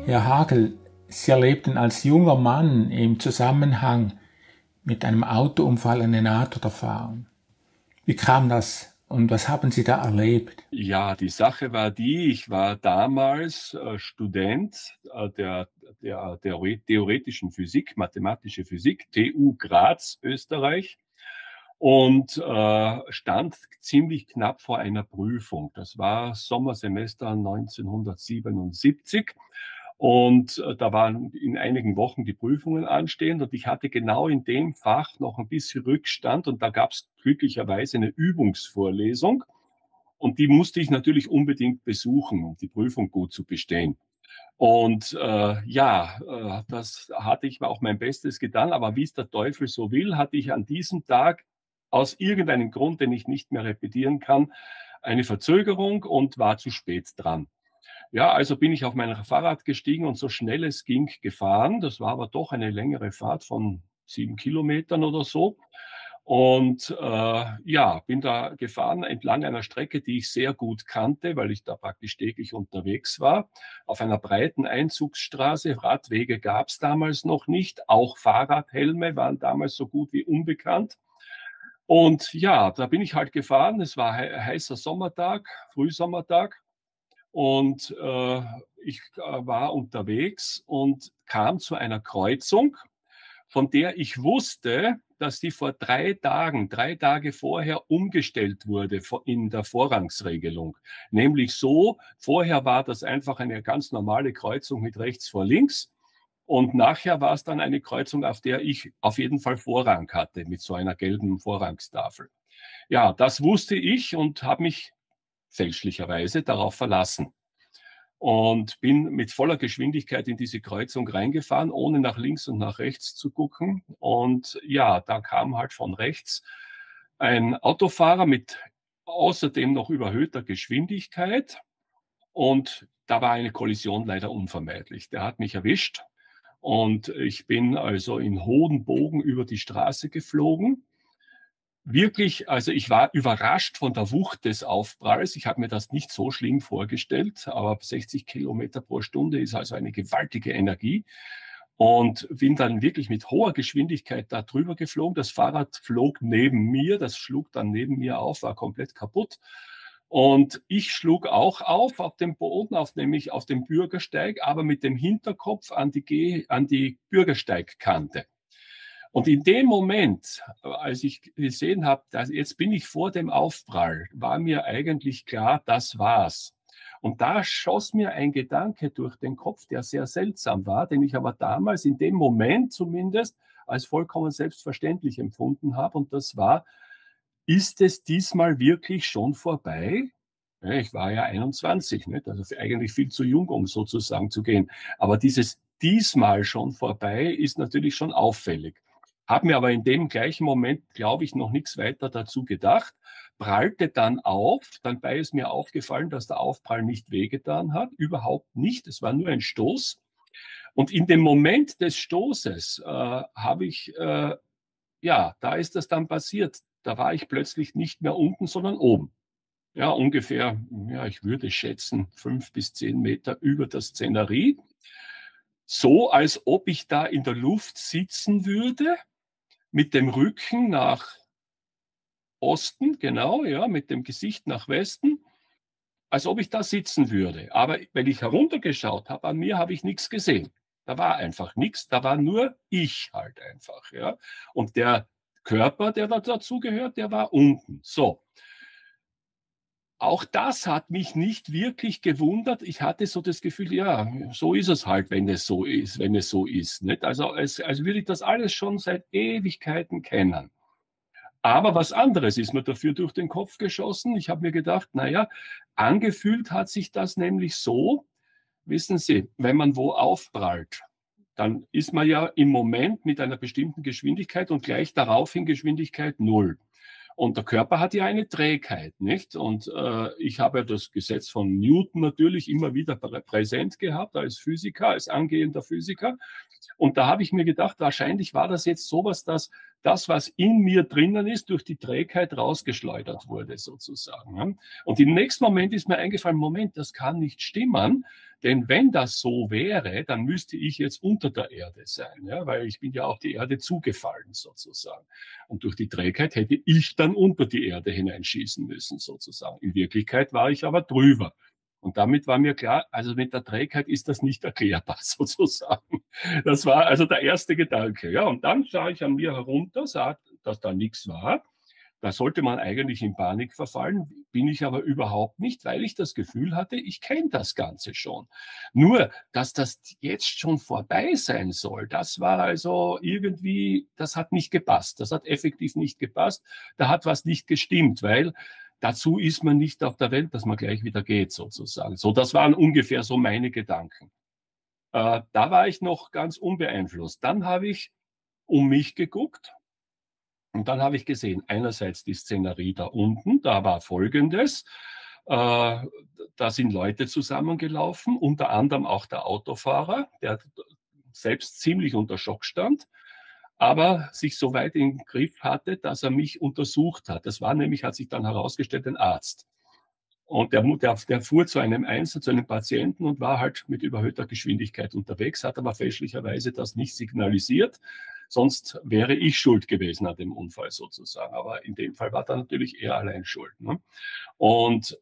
Herr Hagel, Sie erlebten als junger Mann im Zusammenhang mit einem Autounfall eine Nahtoderfahrung. Wie kam das und was haben Sie da erlebt? Ja, die Sache war die, ich war damals Student der theoretischen Physik, mathematische Physik, TU Graz, Österreich, und stand ziemlich knapp vor einer Prüfung. Das war Sommersemester 1977. Und da waren in einigen Wochen die Prüfungen anstehend und ich hatte genau in dem Fach noch ein bisschen Rückstand und da gab es glücklicherweise eine Übungsvorlesung und die musste ich natürlich unbedingt besuchen, um die Prüfung gut zu bestehen. Und das hatte ich auch mein Bestes getan, aber wie es der Teufel so will, hatte ich an diesem Tag aus irgendeinem Grund, den ich nicht mehr repetieren kann, eine Verzögerung und war zu spät dran. Ja, also bin ich auf mein Fahrrad gestiegen und so schnell es ging gefahren. Das war aber doch eine längere Fahrt von 7 Kilometern oder so. Und bin da gefahren entlang einer Strecke, die ich sehr gut kannte, weil ich da praktisch täglich unterwegs war. Auf einer breiten Einzugsstraße. Radwege gab es damals noch nicht. Auch Fahrradhelme waren damals so gut wie unbekannt. Und ja, da bin ich halt gefahren. Es war heißer Sommertag, Frühsommertag. Und ich war unterwegs und kam zu einer Kreuzung, von der ich wusste, dass die vor 3 Tagen, 3 Tage vorher umgestellt wurde in der Vorrangsregelung. Nämlich so, vorher war das einfach eine ganz normale Kreuzung mit rechts vor links. Und nachher war es dann eine Kreuzung, auf der ich auf jeden Fall Vorrang hatte, mit so einer gelben Vorrangstafel. Ja, das wusste ich und habe mich fälschlicherweise darauf verlassen und bin mit voller Geschwindigkeit in diese Kreuzung reingefahren, ohne nach links und nach rechts zu gucken. Und ja, da kam halt von rechts ein Autofahrer mit außerdem noch überhöhter Geschwindigkeit und da war eine Kollision leider unvermeidlich. Der hat mich erwischt und ich bin also in hohen Bogen über die Straße geflogen. Wirklich, also ich war überrascht von der Wucht des Aufpralls. Ich habe mir das nicht so schlimm vorgestellt, aber 60 Kilometer pro Stunde ist also eine gewaltige Energie. Und bin dann wirklich mit hoher Geschwindigkeit da drüber geflogen. Das Fahrrad flog neben mir, das schlug dann neben mir auf, war komplett kaputt. Und ich schlug auch auf dem Boden, nämlich auf dem Bürgersteig, aber mit dem Hinterkopf an die Bürgersteigkante. Und in dem Moment, als ich gesehen habe, dass jetzt bin ich vor dem Aufprall, war mir eigentlich klar, das war's. Und da schoss mir ein Gedanke durch den Kopf, der sehr seltsam war, den ich aber damals in dem Moment zumindest als vollkommen selbstverständlich empfunden habe. Und das war, ist es diesmal wirklich schon vorbei? Ja, ich war ja 21, nicht? Also eigentlich viel zu jung, um sozusagen zu gehen. Aber dieses diesmal schon vorbei ist natürlich schon auffällig. Habe mir aber in dem gleichen Moment, glaube ich, noch nichts weiter dazu gedacht, prallte dann auf. Dabei ist mir aufgefallen, dass der Aufprall nicht wehgetan hat, überhaupt nicht. Es war nur ein Stoß. Und in dem Moment des Stoßes da ist das dann passiert. Da war ich plötzlich nicht mehr unten, sondern oben. Ja, ungefähr, ja, ich würde schätzen, 5 bis 10 Meter über der Szenerie. So, als ob ich da in der Luft sitzen würde, mit dem Rücken nach Osten, genau, ja, mit dem Gesicht nach Westen, als ob ich da sitzen würde. Aber wenn ich heruntergeschaut habe, an mir habe ich nichts gesehen. Da war einfach nichts, da war nur ich halt einfach, ja. Und der Körper, der dazu gehört, der war unten. So. Auch das hat mich nicht wirklich gewundert. Ich hatte so das Gefühl, ja, so ist es halt, wenn es so ist, wenn es so ist. Nicht? Also als würde ich das alles schon seit Ewigkeiten kennen. Aber was anderes ist mir dafür durch den Kopf geschossen. Ich habe mir gedacht, naja, angefühlt hat sich das nämlich so, wissen Sie, wenn man wo aufprallt, dann ist man ja im Moment mit einer bestimmten Geschwindigkeit und gleich daraufhin Geschwindigkeit null. Und der Körper hat ja eine Trägheit, nicht? Und ich habe das Gesetz von Newton natürlich immer wieder präsent gehabt als Physiker, als angehender Physiker. Und da habe ich mir gedacht, wahrscheinlich war das jetzt sowas, dass das, was in mir drinnen ist, durch die Trägheit rausgeschleudert wurde, sozusagen. Und im nächsten Moment ist mir eingefallen, Moment, das kann nicht stimmen. Denn wenn das so wäre, dann müsste ich jetzt unter der Erde sein, ja, weil ich bin ja auf die Erde zugefallen sozusagen. Und durch die Trägheit hätte ich dann unter die Erde hineinschießen müssen sozusagen. In Wirklichkeit war ich aber drüber. Und damit war mir klar, also mit der Trägheit ist das nicht erklärbar sozusagen. Das war also der erste Gedanke. Ja, und dann sah ich an mir herunter, sah, dass da nichts war. Da sollte man eigentlich in Panik verfallen, bin ich aber überhaupt nicht, weil ich das Gefühl hatte, ich kenne das Ganze schon. Nur, dass das jetzt schon vorbei sein soll, das war also irgendwie, das hat nicht gepasst. Das hat effektiv nicht gepasst. Da hat was nicht gestimmt, weil dazu ist man nicht auf der Welt, dass man gleich wieder geht, sozusagen. So, das waren ungefähr so meine Gedanken. Da war ich noch ganz unbeeinflusst. Dann habe ich um mich geguckt. Und dann habe ich gesehen, einerseits die Szenerie da unten, da war Folgendes. Da sind Leute zusammengelaufen, unter anderem auch der Autofahrer, der selbst ziemlich unter Schock stand, aber sich so weit im Griff hatte, dass er mich untersucht hat. Das war nämlich, hat sich dann herausgestellt, ein Arzt. Und der fuhr zu einem Einzel, zu einem Patienten und war halt mit überhöhter Geschwindigkeit unterwegs, hat aber fälschlicherweise das nicht signalisiert. Sonst wäre ich schuld gewesen an dem Unfall sozusagen. Aber in dem Fall war da natürlich er allein schuld. Ne? Und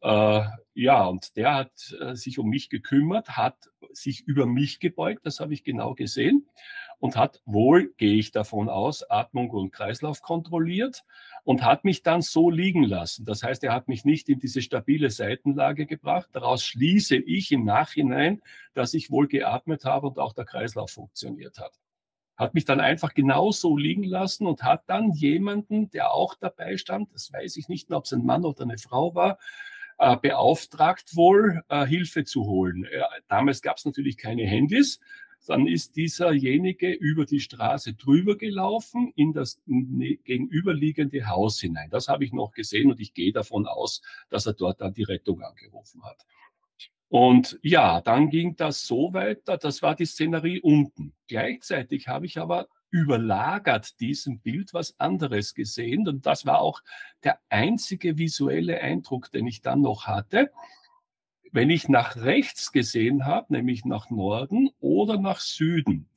ja, und der hat sich um mich gekümmert, hat sich über mich gebeugt, das habe ich genau gesehen, und hat wohl, gehe ich davon aus, Atmung und Kreislauf kontrolliert und hat mich dann so liegen lassen. Das heißt, er hat mich nicht in diese stabile Seitenlage gebracht. Daraus schließe ich im Nachhinein, dass ich wohl geatmet habe und auch der Kreislauf funktioniert hat. Hat mich dann einfach genauso liegen lassen und hat dann jemanden, der auch dabei stand, das weiß ich nicht mehr, ob es ein Mann oder eine Frau war, beauftragt wohl, Hilfe zu holen. Damals gab es natürlich keine Handys. Dann ist dieserjenige über die Straße drüber gelaufen in das gegenüberliegende Haus hinein. Das habe ich noch gesehen und ich gehe davon aus, dass er dort dann die Rettung angerufen hat. Und ja, dann ging das so weiter, das war die Szenerie unten. Gleichzeitig habe ich aber überlagert diesem Bild was anderes gesehen und das war auch der einzige visuelle Eindruck, den ich dann noch hatte. Wenn ich nach rechts gesehen habe, nämlich nach Norden oder nach Süden,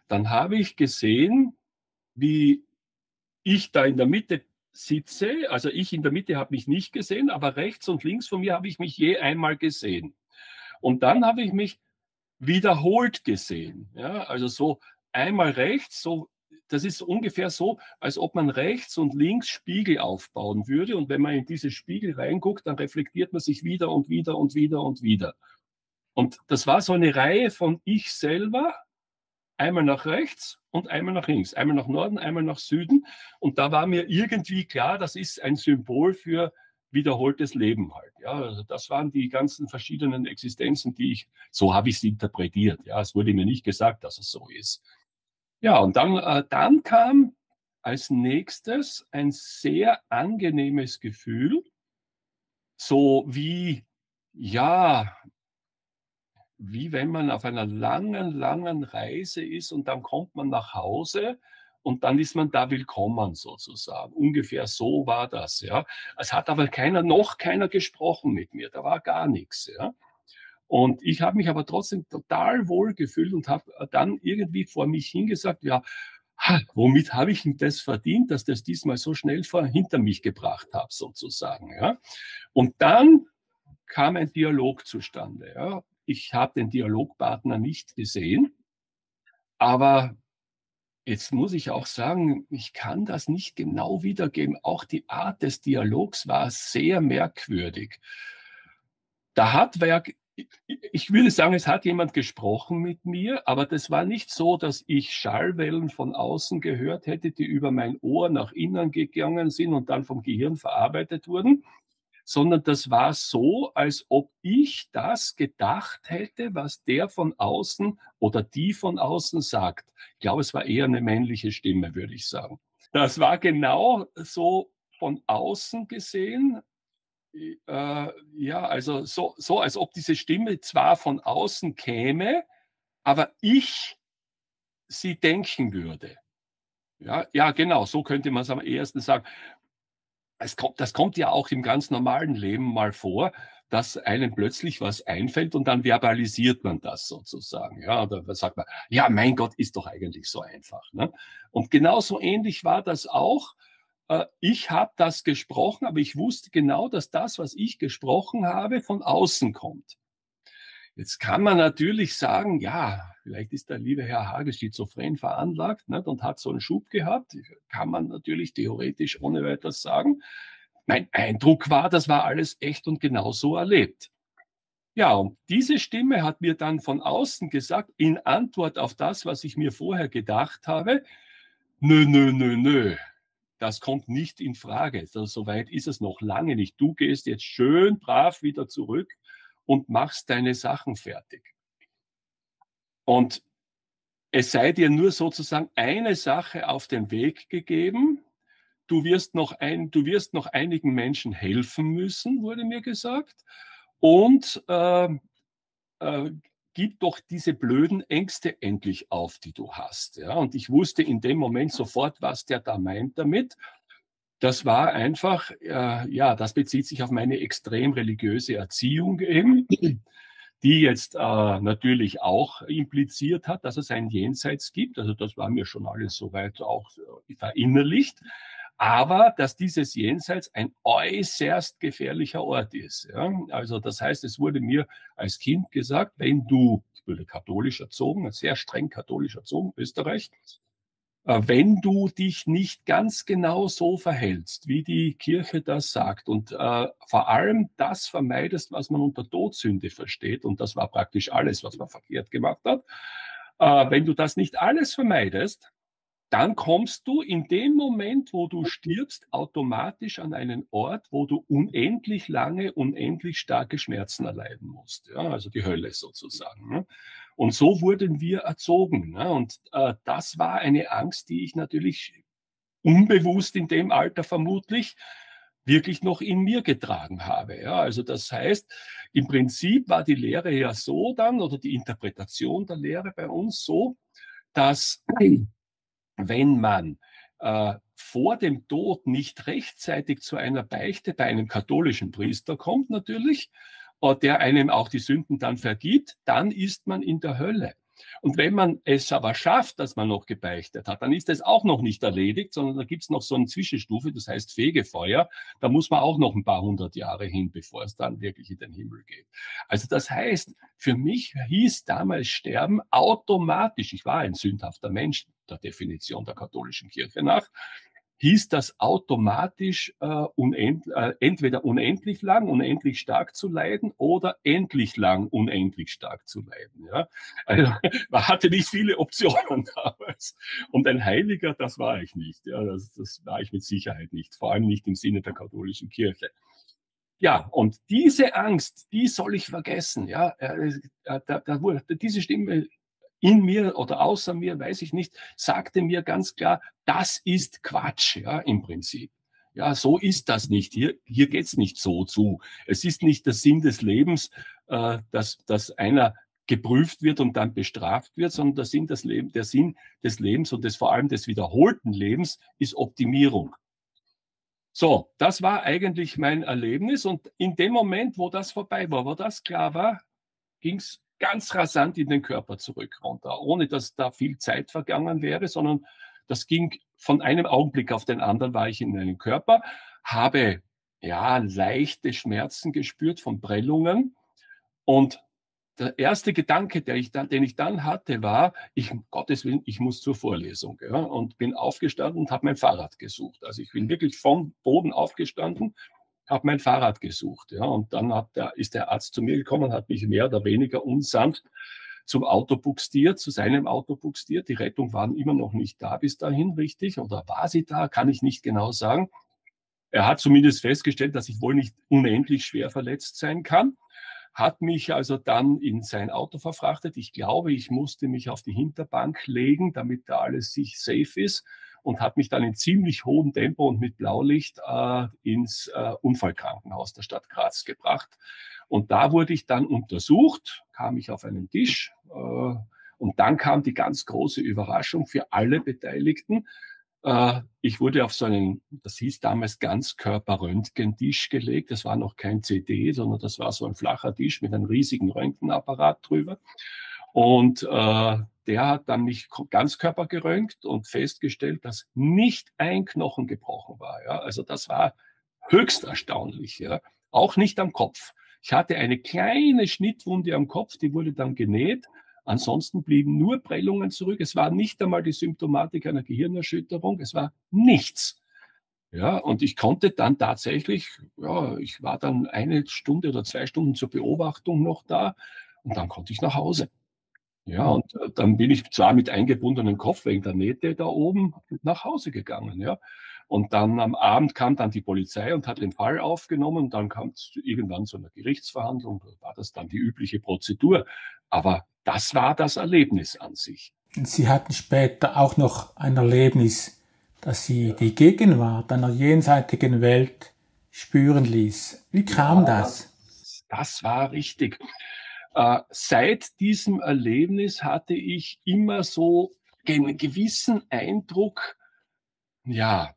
dann habe ich gesehen, wie ich da in der Mitte sitze. Also ich in der Mitte habe mich nicht gesehen, aber rechts und links von mir habe ich mich je einmal gesehen. Und dann habe ich mich wiederholt gesehen. Ja, also so einmal rechts, so, das ist ungefähr so, als ob man rechts und links Spiegel aufbauen würde. Und wenn man in diese Spiegel reinguckt, dann reflektiert man sich wieder und wieder und wieder und wieder. Und das war so eine Reihe von ich selber, einmal nach rechts und einmal nach links, einmal nach Norden, einmal nach Süden. Und da war mir irgendwie klar, das ist ein Symbol für wiederholtes Leben halt. Ja, also das waren die ganzen verschiedenen Existenzen, die ich, so habe ich es interpretiert. Ja, es wurde mir nicht gesagt, dass es so ist. Ja, und dann kam als nächstes ein sehr angenehmes Gefühl, so wie, ja, wie wenn man auf einer langen, langen Reise ist und dann kommt man nach Hause und dann ist man da willkommen sozusagen. Ungefähr so war das, ja. Es hat aber noch keiner gesprochen mit mir, da war gar nichts, ja. Und ich habe mich aber trotzdem total wohl gefühlt und habe dann irgendwie vor mich hingesagt, ja, womit habe ich denn das verdient, dass das diesmal so schnell hinter mich gebracht habe, sozusagen, ja. Und dann kam ein Dialog zustande, ja. Ich habe den Dialogpartner nicht gesehen, aber jetzt muss ich auch sagen, ich kann das nicht genau wiedergeben. Auch die Art des Dialogs war sehr merkwürdig. Da hat wer, ich würde sagen, es hat jemand gesprochen mit mir, aber das war nicht so, dass ich Schallwellen von außen gehört hätte, die über mein Ohr nach innen gegangen sind und dann vom Gehirn verarbeitet wurden, sondern das war so, als ob ich das gedacht hätte, was der von außen oder die von außen sagt. Ich glaube, es war eher eine männliche Stimme, würde ich sagen. Das war genau so von außen gesehen. Ja, also so, als ob diese Stimme zwar von außen käme, aber ich sie denken würde. Ja, ja, genau, so könnte man es am ehesten sagen. Das kommt ja auch im ganz normalen Leben mal vor, dass einem plötzlich was einfällt und dann verbalisiert man das sozusagen. Ja, oder sagt man, ja, mein Gott, ist doch eigentlich so einfach. Ne? Und genauso ähnlich war das auch. Ich habe das gesprochen, aber ich wusste genau, dass das, was ich gesprochen habe, von außen kommt. Jetzt kann man natürlich sagen, ja, vielleicht ist der liebe Herr Hage schizophren veranlagt, nicht, und hat so einen Schub gehabt. Kann man natürlich theoretisch ohne weiteres sagen. Mein Eindruck war, das war alles echt und genau so erlebt. Ja, und diese Stimme hat mir dann von außen gesagt, in Antwort auf das, was ich mir vorher gedacht habe, nö, nö, nö, nö, das kommt nicht in Frage. Also, soweit ist es noch lange nicht. Du gehst jetzt schön brav wieder zurück und machst deine Sachen fertig. Und es sei dir nur sozusagen eine Sache auf den Weg gegeben. Du wirst noch einigen Menschen helfen müssen, wurde mir gesagt. Und gib doch diese blöden Ängste endlich auf, die du hast. Ja? Und ich wusste in dem Moment sofort, was der da meint damit. Das war einfach, ja, das bezieht sich auf meine extrem religiöse Erziehung eben, die jetzt natürlich auch impliziert hat, dass es ein Jenseits gibt. Also das war mir schon alles soweit auch verinnerlicht. Aber dass dieses Jenseits ein äußerst gefährlicher Ort ist. Ja? Also das heißt, es wurde mir als Kind gesagt, wenn du, ich wurde katholisch erzogen, sehr streng katholisch erzogen, Österreich, wenn du dich nicht ganz genau so verhältst, wie die Kirche das sagt und vor allem das vermeidest, was man unter Todsünde versteht, und das war praktisch alles, was man verkehrt gemacht hat, wenn du das nicht alles vermeidest, dann kommst du in dem Moment, wo du stirbst, automatisch an einen Ort, wo du unendlich lange, unendlich starke Schmerzen erleiden musst. Ja, also die Hölle sozusagen. Ne? Und so wurden wir erzogen. Ne? Und das war eine Angst, die ich natürlich unbewusst in dem Alter vermutlich wirklich noch in mir getragen habe. Ja, also das heißt, im Prinzip war die Lehre ja so dann, oder die Interpretation der Lehre bei uns so, dass wenn man vor dem Tod nicht rechtzeitig zu einer Beichte bei einem katholischen Priester kommt, natürlich, der einem auch die Sünden dann vergibt, dann ist man in der Hölle. Und wenn man es aber schafft, dass man noch gebeichtet hat, dann ist es auch noch nicht erledigt, sondern da gibt es noch so eine Zwischenstufe, das heißt Fegefeuer. Da muss man auch noch ein paar hundert Jahre hin, bevor es dann wirklich in den Himmel geht. Also das heißt, für mich hieß damals Sterben automatisch, ich war ein sündhafter Mensch, der Definition der katholischen Kirche nach, hieß das automatisch entweder unendlich lang, unendlich stark zu leiden oder endlich lang, unendlich stark zu leiden. Ja? Also, man hatte nicht viele Optionen damals. Und ein Heiliger, das war ich nicht. Ja? Das war ich mit Sicherheit nicht, vor allem nicht im Sinne der katholischen Kirche. Ja, und diese Angst, die soll ich vergessen. Ja, diese Stimme in mir oder außer mir, weiß ich nicht, sagte mir ganz klar, das ist Quatsch, ja, im Prinzip. Ja, so ist das nicht. Hier geht's nicht so zu. Es ist nicht der Sinn des Lebens, dass einer geprüft wird und dann bestraft wird, sondern der Sinn des Lebens und vor allem des wiederholten Lebens ist Optimierung. So, das war eigentlich mein Erlebnis. Und in dem Moment, wo das vorbei war, wo das klar war, ging es ganz rasant in den Körper zurück runter, ohne dass da viel Zeit vergangen wäre, sondern das ging von einem Augenblick auf den anderen, war ich in meinem Körper, habe ja leichte Schmerzen gespürt von Prellungen, und der erste Gedanke, den ich dann hatte, war, um Gottes Willen, ich muss zur Vorlesung. Ja, und bin aufgestanden und habe mein Fahrrad gesucht. Also ich bin wirklich vom Boden aufgestanden, habe mein Fahrrad gesucht. Ja, und dann ist der Arzt zu mir gekommen, hat mich mehr oder weniger unsanft zum Auto buxtiert, zu seinem Auto buxtiert. Die Rettung waren immer noch nicht da bis dahin, richtig? Oder war sie da? Kann ich nicht genau sagen. Er hat zumindest festgestellt, dass ich wohl nicht unendlich schwer verletzt sein kann, hat mich also dann in sein Auto verfrachtet. Ich glaube, ich musste mich auf die Hinterbank legen, damit da alles safe ist, und hat mich dann in ziemlich hohem Tempo und mit Blaulicht ins Unfallkrankenhaus der Stadt Graz gebracht. Und da wurde ich dann untersucht, kam ich auf einen Tisch, und dann kam die ganz große Überraschung für alle Beteiligten. Ich wurde auf so einen, das hieß damals Ganzkörper-Röntgentisch gelegt. Das war noch kein CD, sondern das war so ein flacher Tisch mit einem riesigen Röntgenapparat drüber. Und der hat dann mich Ganzkörper geröntgt und festgestellt, dass nicht ein Knochen gebrochen war. Ja? Also das war höchst erstaunlich. Ja? Auch nicht am Kopf. Ich hatte eine kleine Schnittwunde am Kopf, die wurde dann genäht. Ansonsten blieben nur Prellungen zurück. Es war nicht einmal die Symptomatik einer Gehirnerschütterung. Es war nichts. Ja, und ich konnte dann tatsächlich, ja, ich war dann 1 Stunde oder 2 Stunden zur Beobachtung noch da und dann konnte ich nach Hause. Ja, und dann bin ich zwar mit eingebundenem Kopf wegen der Nähte da oben nach Hause gegangen, ja. Und dann am Abend kam dann die Polizei und hat den Fall aufgenommen. Und dann kam es irgendwann zu einer Gerichtsverhandlung. Da war das dann die übliche Prozedur. Aber das war das Erlebnis an sich. Sie hatten später auch noch ein Erlebnis, das Sie die Gegenwart einer jenseitigen Welt spüren ließ. Wie kam das? Das war richtig. Seit diesem Erlebnis hatte ich immer so einen gewissen Eindruck, ja,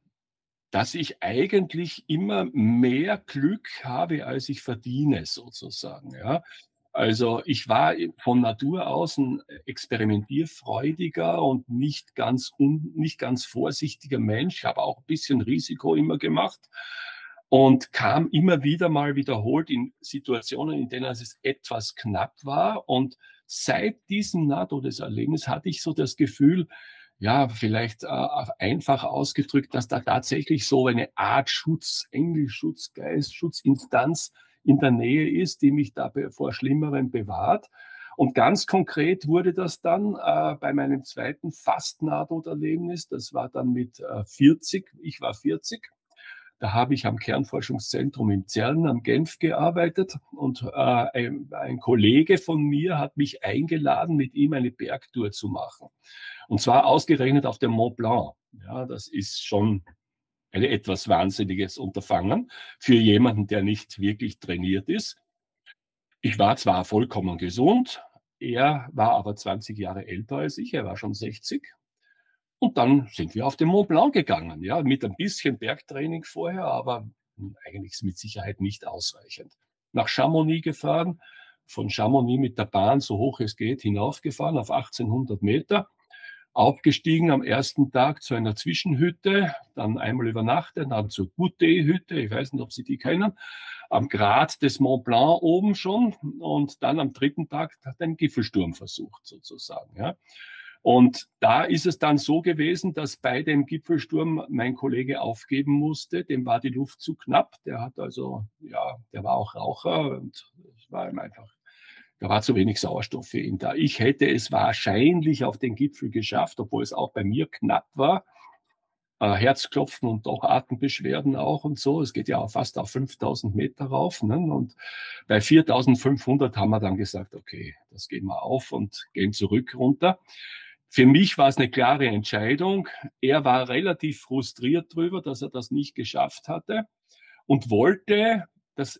dass ich eigentlich immer mehr Glück habe, als ich verdiene, sozusagen. Ja. Also ich war von Natur aus ein experimentierfreudiger und nicht ganz vorsichtiger Mensch. Ich habe auch ein bisschen Risiko immer gemacht und kam immer wieder mal wiederholt in Situationen, in denen es etwas knapp war. Und seit diesem Nahtodeserlebnis hatte ich so das Gefühl, ja, vielleicht einfach ausgedrückt, dass da tatsächlich so eine Art Engel, Schutzgeist, Schutzinstanz in der Nähe ist, die mich da vor Schlimmerem bewahrt. Und ganz konkret wurde das dann bei meinem zweiten fast Nahtoderlebnis. Das war dann mit 40. Ich war 40. Da habe ich am Kernforschungszentrum in Zern am Genf gearbeitet und ein Kollege von mir hat mich eingeladen, mit ihm eine Bergtour zu machen. Und zwar ausgerechnet auf dem Mont Blanc. Ja, das ist schon ein etwas wahnsinniges Unterfangen für jemanden, der nicht wirklich trainiert ist. Ich war zwar vollkommen gesund, er war aber 20 Jahre älter als ich, er war schon 60. Und dann sind wir auf den Mont Blanc gegangen, ja, mit ein bisschen Bergtraining vorher, aber eigentlich mit Sicherheit nicht ausreichend. Nach Chamonix gefahren, von Chamonix mit der Bahn so hoch es geht hinaufgefahren auf 1800 Meter, aufgestiegen am ersten Tag zu einer Zwischenhütte, dann einmal übernachtet, dann zur Goutet-Hütte, ich weiß nicht, ob Sie die kennen, am Grat des Mont Blanc oben schon und dann am dritten Tag den Gipfelsturm versucht sozusagen, ja. Und da ist es dann so gewesen, dass bei dem Gipfelsturm mein Kollege aufgeben musste. Dem war die Luft zu knapp. Der hat also, ja, der war auch Raucher und es war ihm einfach, da war zu wenig Sauerstoff für ihn da. Ich hätte es wahrscheinlich auf den Gipfel geschafft, obwohl es auch bei mir knapp war. Herzklopfen und auch Atembeschwerden auch und so. Es geht ja auch fast auf 5000 Meter rauf. Ne? Und bei 4500 haben wir dann gesagt, okay, das gehen wir auf und gehen zurück runter. Für mich war es eine klare Entscheidung. Er war relativ frustriert drüber, dass er das nicht geschafft hatte und wollte das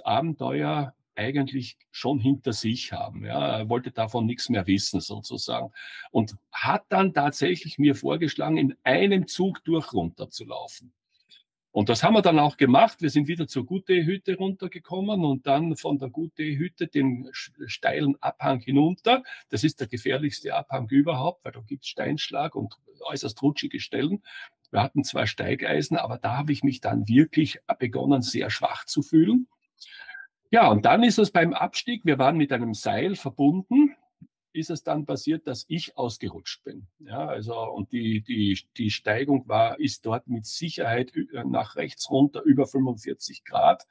Abenteuer eigentlich schon hinter sich haben. Ja, er wollte davon nichts mehr wissen sozusagen und hat dann tatsächlich mir vorgeschlagen, in einem Zug durch runterzulaufen. Und das haben wir dann auch gemacht. Wir sind wieder zur Goutet-Hütte runtergekommen und dann von der Goutet-Hütte den steilen Abhang hinunter. Das ist der gefährlichste Abhang überhaupt, weil da gibt es Steinschlag und äußerst rutschige Stellen. Wir hatten 2 Steigeisen, aber da habe ich mich dann wirklich begonnen, sehr schwach zu fühlen. Ja, und dann ist es beim Abstieg, wir waren mit einem Seil verbunden, ist es dann passiert, dass ich ausgerutscht bin. Ja, also, und die Steigung ist dort mit Sicherheit nach rechts runter über 45 Grad.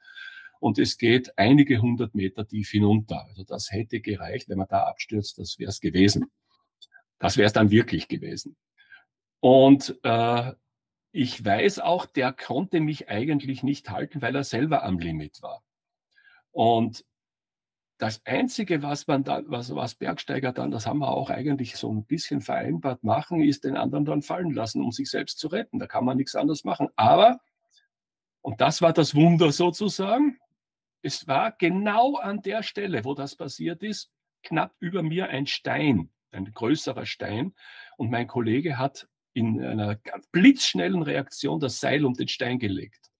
Und es geht einige 100 Meter tief hinunter. Also das hätte gereicht, wenn man da abstürzt, das wäre es gewesen. Das wäre es dann wirklich gewesen. Und ich weiß auch, der konnte mich eigentlich nicht halten, weil er selber am Limit war. Und das Einzige, was Bergsteiger dann, das haben wir auch eigentlich so ein bisschen vereinbart machen, ist den anderen dann fallen lassen, um sich selbst zu retten. Da kann man nichts anderes machen. Aber, und das war das Wunder sozusagen, es war genau an der Stelle, wo das passiert ist, knapp über mir ein Stein, ein größerer Stein. Und mein Kollege hat in einer ganz blitzschnellen Reaktion das Seil um den Stein gelegt,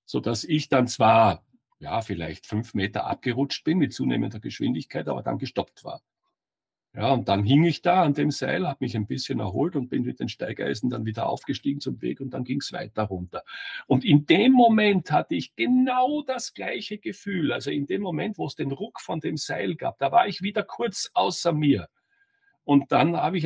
sodass ich dann zwar ja vielleicht 5 Meter abgerutscht bin mit zunehmender Geschwindigkeit, aber dann gestoppt war. Ja, und dann hing ich da an dem Seil, habe mich ein bisschen erholt und bin mit den Steigeisen dann wieder aufgestiegen zum Weg und dann ging es weiter runter. Und in dem Moment hatte ich genau das gleiche Gefühl. Also in dem Moment, wo es den Ruck von dem Seil gab, da war ich wieder kurz außer mir. Und dann habe ich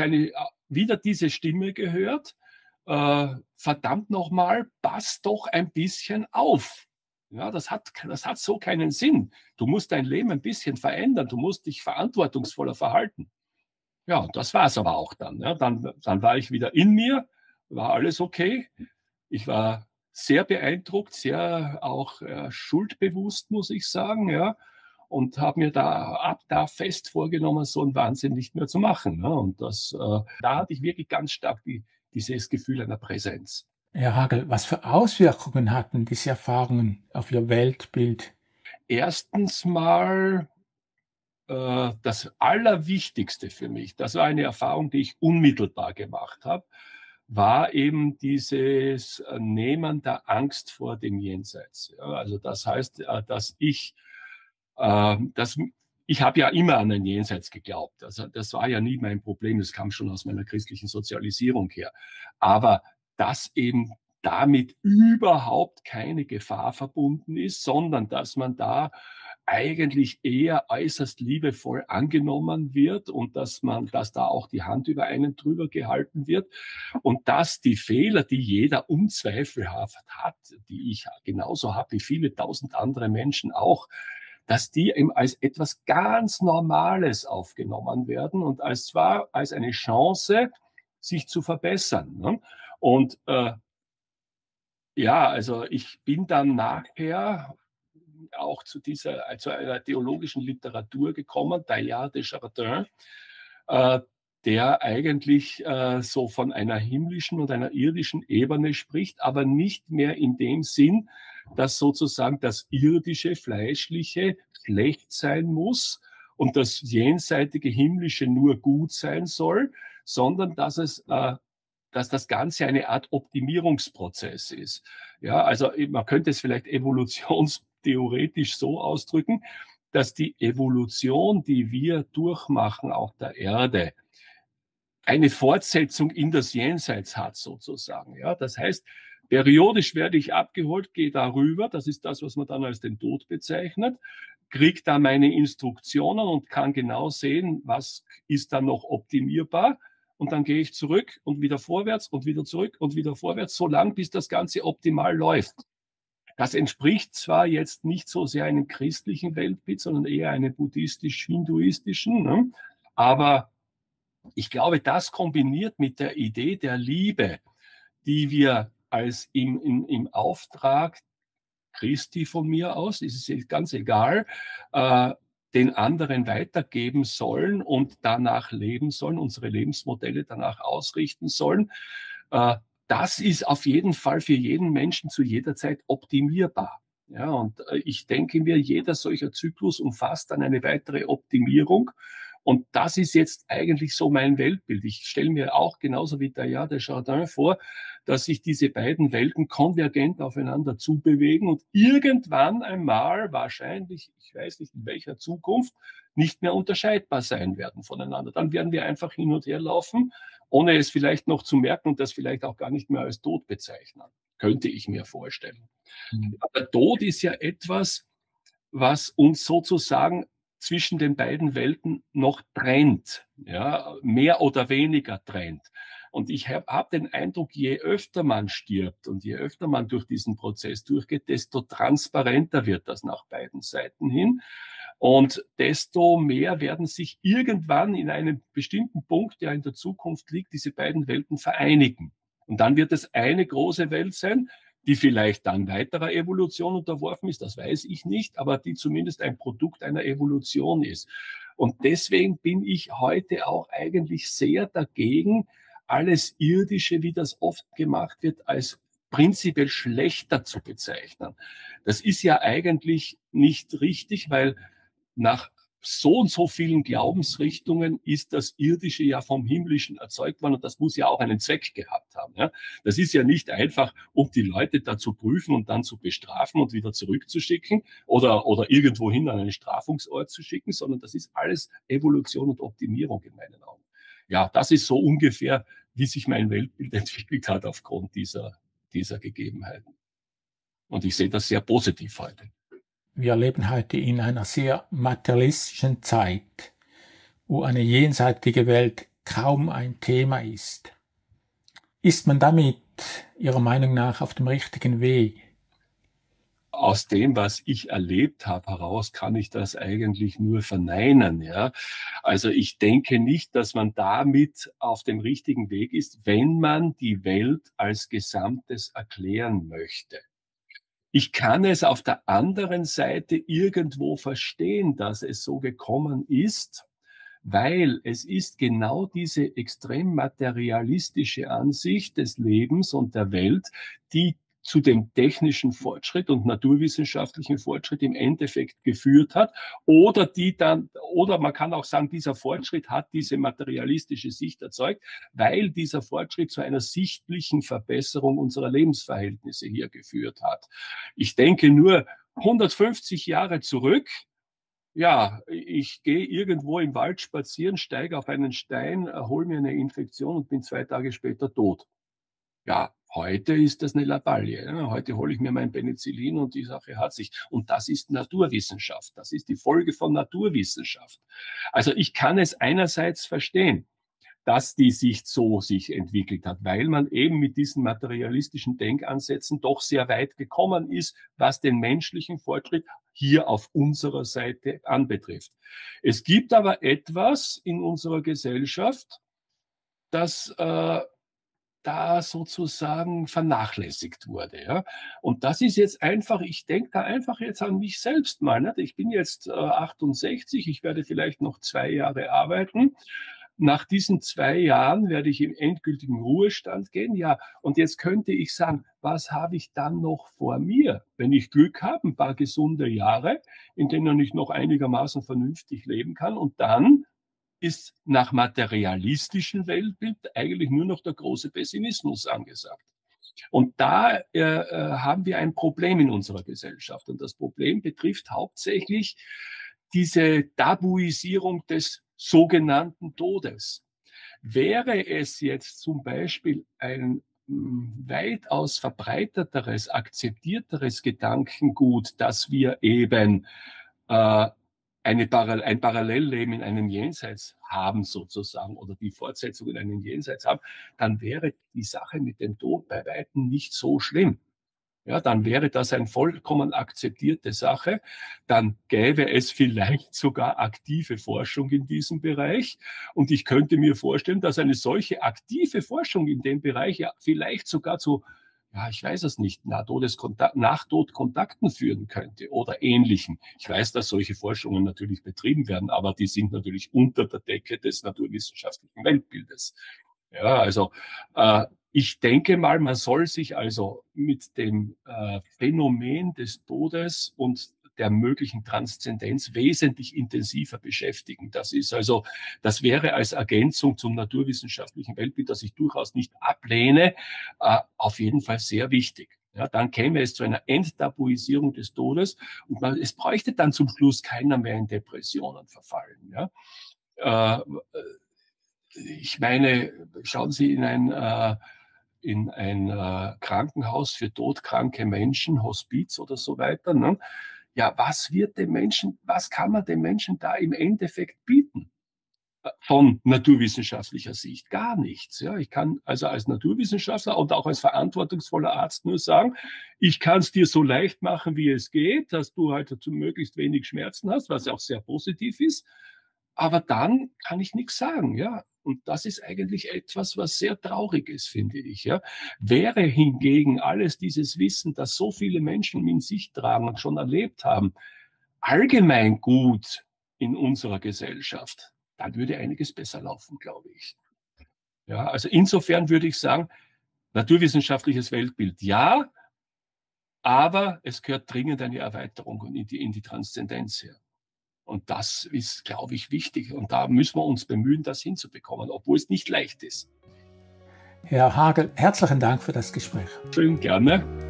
wieder diese Stimme gehört, verdammt nochmal, pass doch ein bisschen auf. Ja, das hat so keinen Sinn. Du musst dein Leben ein bisschen verändern, du musst dich verantwortungsvoller verhalten. Ja, das war es aber auch dann. Ja. Dann war ich wieder in mir, war alles okay. Ich war sehr beeindruckt, sehr auch schuldbewusst, muss ich sagen, ja, und habe mir ab da fest vorgenommen, so einen Wahnsinn nicht mehr zu machen. Ne? Und da hatte ich wirklich ganz stark dieses Gefühl einer Präsenz. Herr Hagel, was für Auswirkungen hatten diese Erfahrungen auf Ihr Weltbild? Erstens mal das Allerwichtigste für mich, das war eine Erfahrung, die ich unmittelbar gemacht habe, war eben dieses Nehmen der Angst vor dem Jenseits. Ja, also das heißt, dass ich habe ja immer an ein Jenseits geglaubt. Also das war ja nie mein Problem. Das kam schon aus meiner christlichen Sozialisierung her. Aber dass eben damit überhaupt keine Gefahr verbunden ist, sondern dass man da eigentlich eher äußerst liebevoll angenommen wird und dass da auch die Hand über einen drüber gehalten wird und dass die Fehler, die jeder unzweifelhaft hat, die ich genauso habe wie viele tausend andere Menschen auch, dass die eben als etwas ganz Normales aufgenommen werden und als eine Chance, sich zu verbessern. Ne? Und ja, also ich bin dann nachher auch zu einer theologischen Literatur gekommen, Teilhard de Chardin, äh, der eigentlich so von einer himmlischen und einer irdischen Ebene spricht, aber nicht mehr in dem Sinn, dass sozusagen das irdische, fleischliche schlecht sein muss und das jenseitige himmlische nur gut sein soll, sondern dass das Ganze eine Art Optimierungsprozess ist. Ja, also man könnte es vielleicht evolutionstheoretisch so ausdrücken, dass die Evolution, die wir durchmachen auf der Erde, eine Fortsetzung in das Jenseits hat sozusagen. Ja, das heißt, periodisch werde ich abgeholt, gehe darüber, das ist das, was man dann als den Tod bezeichnet, kriege da meine Instruktionen und kann genau sehen, was ist dann noch optimierbar. Und dann gehe ich zurück und wieder vorwärts und wieder zurück und wieder vorwärts, so lang, bis das Ganze optimal läuft. Das entspricht zwar jetzt nicht so sehr einem christlichen Weltbild, sondern eher einem buddhistisch-hinduistischen, ne? Aber ich glaube, das kombiniert mit der Idee der Liebe, die wir als im Auftrag Christi von mir aus, ist es ganz egal, den anderen weitergeben sollen und danach leben sollen, unsere Lebensmodelle danach ausrichten sollen. Das ist auf jeden Fall für jeden Menschen zu jeder Zeit optimierbar. Ja, und ich denke mir, jeder solcher Zyklus umfasst dann eine weitere Optimierung. Und das ist jetzt eigentlich so mein Weltbild. Ich stelle mir auch genauso wie Teilhard de Chardin vor, dass sich diese beiden Welten konvergent aufeinander zubewegen und irgendwann einmal, wahrscheinlich, ich weiß nicht in welcher Zukunft, nicht mehr unterscheidbar sein werden voneinander. Dann werden wir einfach hin und her laufen, ohne es vielleicht noch zu merken und das vielleicht auch gar nicht mehr als Tod bezeichnen. Könnte ich mir vorstellen. Aber Tod ist ja etwas, was uns sozusagen zwischen den beiden Welten noch trennt, ja, mehr oder weniger trennt. Und ich hab den Eindruck, je öfter man stirbt und je öfter man durch diesen Prozess durchgeht, desto transparenter wird das nach beiden Seiten hin. Und desto mehr werden sich irgendwann in einem bestimmten Punkt, der in der Zukunft liegt, diese beiden Welten vereinigen. Und dann wird es eine große Welt sein, die vielleicht dann weiterer Evolution unterworfen ist, das weiß ich nicht, aber die zumindest ein Produkt einer Evolution ist. Und deswegen bin ich heute auch eigentlich sehr dagegen, alles Irdische, wie das oft gemacht wird, als prinzipiell schlechter zu bezeichnen. Das ist ja eigentlich nicht richtig, weil nach so und so vielen Glaubensrichtungen ist das Irdische ja vom Himmlischen erzeugt worden und das muss ja auch einen Zweck gehabt haben. Ja? Das ist ja nicht einfach, um die Leute da zu prüfen und dann zu bestrafen und wieder zurückzuschicken oder irgendwohin an einen Strafungsort zu schicken, sondern das ist alles Evolution und Optimierung in meinen Augen. Ja, das ist so ungefähr, wie sich mein Weltbild entwickelt hat aufgrund dieser Gegebenheiten. Und ich sehe das sehr positiv heute. Wir leben heute in einer sehr materialistischen Zeit, wo eine jenseitige Welt kaum ein Thema ist. Ist man damit Ihrer Meinung nach auf dem richtigen Weg? Aus dem, was ich erlebt habe, heraus kann ich das eigentlich nur verneinen. Ja? Also ich denke nicht, dass man damit auf dem richtigen Weg ist, wenn man die Welt als Gesamtes erklären möchte. Ich kann es auf der anderen Seite irgendwo verstehen, dass es so gekommen ist, weil es ist genau diese extrem materialistische Ansicht des Lebens und der Welt, die zu dem technischen Fortschritt und naturwissenschaftlichen Fortschritt im Endeffekt geführt hat, oder man kann auch sagen, dieser Fortschritt hat diese materialistische Sicht erzeugt, weil dieser Fortschritt zu einer sichtlichen Verbesserung unserer Lebensverhältnisse hier geführt hat. Ich denke nur 150 Jahre zurück. Ja, ich gehe irgendwo im Wald spazieren, steige auf einen Stein, hole mir eine Infektion und bin 2 Tage später tot. Ja, heute ist das eine Lappalie. Ja. Heute hole ich mir mein Penicillin und die Sache hat sich. Und das ist Naturwissenschaft. Das ist die Folge von Naturwissenschaft. Also ich kann es einerseits verstehen, dass die Sicht so sich entwickelt hat, weil man eben mit diesen materialistischen Denkansätzen doch sehr weit gekommen ist, was den menschlichen Fortschritt hier auf unserer Seite anbetrifft. Es gibt aber etwas in unserer Gesellschaft, das da sozusagen vernachlässigt wurde. Ja? Und das ist jetzt einfach, ich denke da einfach jetzt an mich selbst mal. Nicht? Ich bin jetzt 68, ich werde vielleicht noch 2 Jahre arbeiten. Nach diesen 2 Jahren werde ich im endgültigen Ruhestand gehen. Ja, und jetzt könnte ich sagen, was habe ich dann noch vor mir? Wenn ich Glück habe, ein paar gesunde Jahre, in denen ich noch einigermaßen vernünftig leben kann. Und dann ist nach materialistischem Weltbild eigentlich nur noch der große Pessimismus angesagt. Und da haben wir ein Problem in unserer Gesellschaft. Und das Problem betrifft hauptsächlich diese Tabuisierung des sogenannten Todes. Wäre es jetzt zum Beispiel ein weitaus verbreiteteres, akzeptierteres Gedankengut, dass wir eben ein Parallellleben in einem Jenseits haben sozusagen oder die Fortsetzung in einem Jenseits haben, dann wäre die Sache mit dem Tod bei Weitem nicht so schlimm. Ja, dann wäre das eine vollkommen akzeptierte Sache. Dann gäbe es vielleicht sogar aktive Forschung in diesem Bereich. Und ich könnte mir vorstellen, dass eine solche aktive Forschung in dem Bereich ja vielleicht sogar zu, ja, ich weiß es nicht, Nachtodkontakten führen könnte oder Ähnlichem. Ich weiß, dass solche Forschungen natürlich betrieben werden, aber die sind natürlich unter der Decke des naturwissenschaftlichen Weltbildes. Ja, also ich denke mal, man soll sich also mit dem Phänomen des Todes und der möglichen Transzendenz wesentlich intensiver beschäftigen. Das wäre als Ergänzung zum naturwissenschaftlichen Weltbild, das ich durchaus nicht ablehne, auf jeden Fall sehr wichtig. Ja, dann käme es zu einer Enttabuisierung des Todes und es bräuchte dann zum Schluss keiner mehr in Depressionen verfallen. Ja? Ich meine, schauen Sie in ein Krankenhaus für todkranke Menschen, Hospiz oder so weiter. Ne? Ja, was kann man dem Menschen da im Endeffekt bieten? Von naturwissenschaftlicher Sicht gar nichts. Ja, ich kann also als Naturwissenschaftler und auch als verantwortungsvoller Arzt nur sagen, ich kann es dir so leicht machen, wie es geht, dass du halt möglichst wenig Schmerzen hast, was auch sehr positiv ist. Aber dann kann ich nichts sagen, ja. Und das ist eigentlich etwas, was sehr traurig ist, finde ich, ja. Wäre hingegen alles dieses Wissen, das so viele Menschen in sich tragen und schon erlebt haben, allgemein gut in unserer Gesellschaft, dann würde einiges besser laufen, glaube ich. Ja, also insofern würde ich sagen, naturwissenschaftliches Weltbild ja, aber es gehört dringend eine Erweiterung in die Transzendenz her. Und das ist, glaube ich, wichtig. Und da müssen wir uns bemühen, das hinzubekommen, obwohl es nicht leicht ist. Herr Hagel, herzlichen Dank für das Gespräch. Schön, gerne.